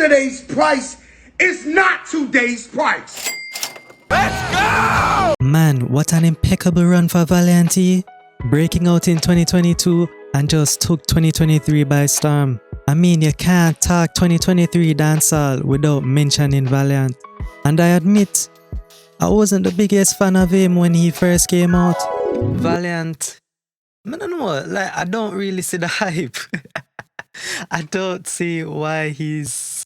Yesterday's price is not today's price. Man, what an impeccable run for Valiant, breaking out in 2022 and just took 2023 by storm. I mean, you can't talk 2023 dancehall without mentioning Valiant. And I admit, I wasn't the biggest fan of him when he first came out. Valiant, I don't know, like, I don't really see the hype. I don't see why he's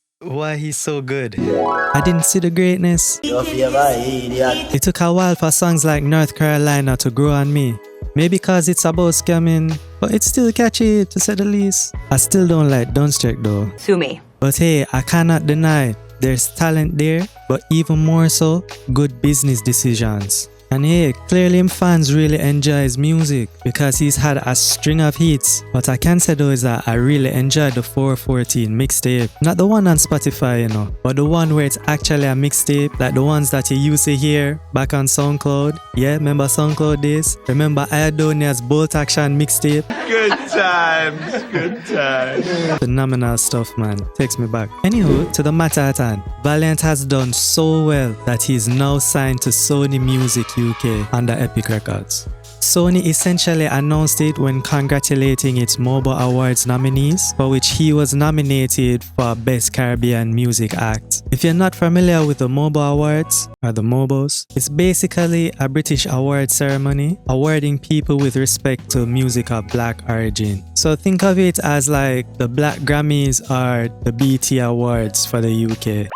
so good. I didn't see the greatness. It took a while for songs like North Carolina to grow on me. Maybe because it's about scamming, but it's still catchy to say the least. I still don't like Don't Check though. Sue me. But hey, I cannot deny there's talent there, but even more so, good business decisions. And hey, clearly him fans really enjoy his music because he's had a string of hits. What I can say though is that I really enjoyed the 414 mixtape. Not the one on Spotify, you know, but the one where it's actually a mixtape, like the ones that you used to hear back on SoundCloud. Yeah, remember SoundCloud days? Remember Iadonia's Bolt Action mixtape? Good times, good times. Phenomenal stuff, man. Takes me back. Anywho, to the matter at hand, Valiant has done so well that he's now signed to Sony Music UK under Epic Records. Sony essentially announced it when congratulating its Mobile Awards nominees, for which he was nominated for Best Caribbean Music Act. If you're not familiar with the Mobile Awards, or the Mobos, it's basically a British award ceremony awarding people with respect to music of black origin. So think of it as like the Black Grammys or the BT Awards for the UK.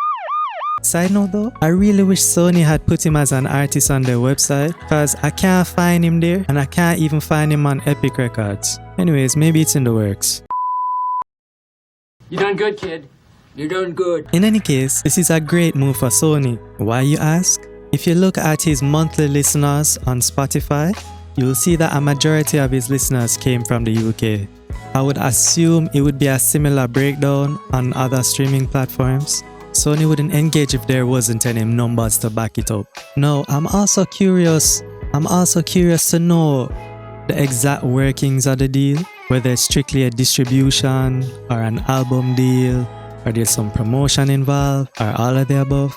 Side note though, I really wish Sony had put him as an artist on their website because I can't find him there and I can't even find him on Epic Records. Anyways, maybe it's in the works. You done good, kid. You're doing good. In any case, this is a great move for Sony. Why, you ask? If you look at his monthly listeners on Spotify, you'll see that a majority of his listeners came from the UK. I would assume it would be a similar breakdown on other streaming platforms. Sony wouldn't engage if there wasn't any numbers to back it up. Now, I'm also curious to know the exact workings of the deal, whether it's strictly a distribution or an album deal, or there's some promotion involved, or all of the above.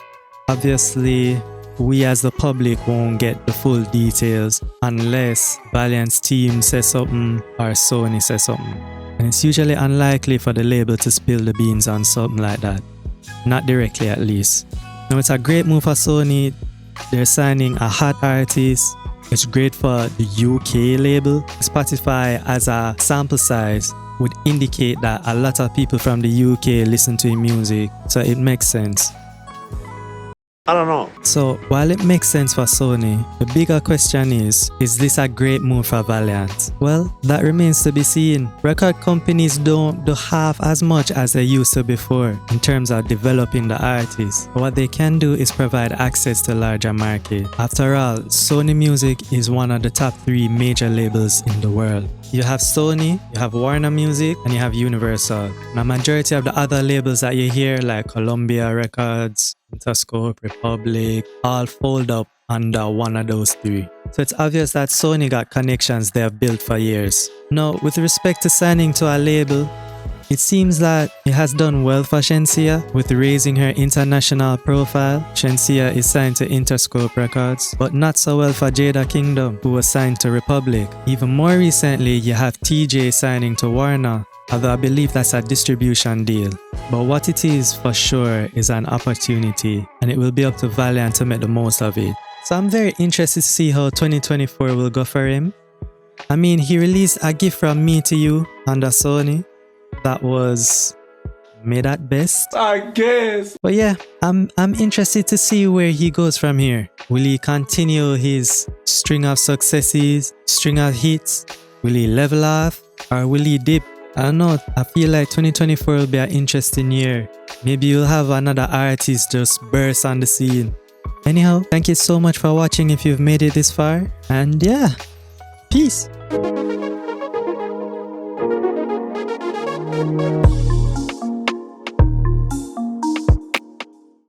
Obviously, we as the public won't get the full details unless Valiant's team says something or Sony says something. And it's usually unlikely for the label to spill the beans on something like that. Not directly, at least. Now, it's a great move for Sony. They're signing a hot artist. It's great for the UK label. Spotify, as a sample size, would indicate that a lot of people from the UK listen to his music, so it makes sense. I don't know. So, while it makes sense for Sony, the bigger question is this a great move for Valiant? Well, that remains to be seen. Record companies don't do half as much as they used to before in terms of developing the artists. What they can do is provide access to larger market. After all, Sony Music is one of the top 3 major labels in the world. You have Sony, you have Warner Music, and you have Universal. And a majority of the other labels that you hear, like Columbia Records, Interscope, Republic, all fold up under one of those 3. So it's obvious that Sony got connections they have built for years. Now, with respect to signing to a label, it seems that it has done well for Shenseea with raising her international profile. Shenseea is signed to Interscope Records, but not so well for Jada Kingdom, who was signed to Republic. Even more recently, you have TJ signing to Warner, although I believe that's a distribution deal. But what it is for sure is an opportunity, and it will be up to Valiant to make the most of it. So I'm very interested to see how 2024 will go for him. I mean, he released A Gift From Me to You under Sony. That was mid at best, I guess. but yeah, I'm interested to see where he goes from here. Will he continue his string of successes, string of hits? Will he level off, or will he dip? I don't know. I feel like 2024 will be an interesting year. Maybe you'll have another artist just burst on the scene. Anyhow, thank you so much for watching if you've made it this far, and yeah, peace.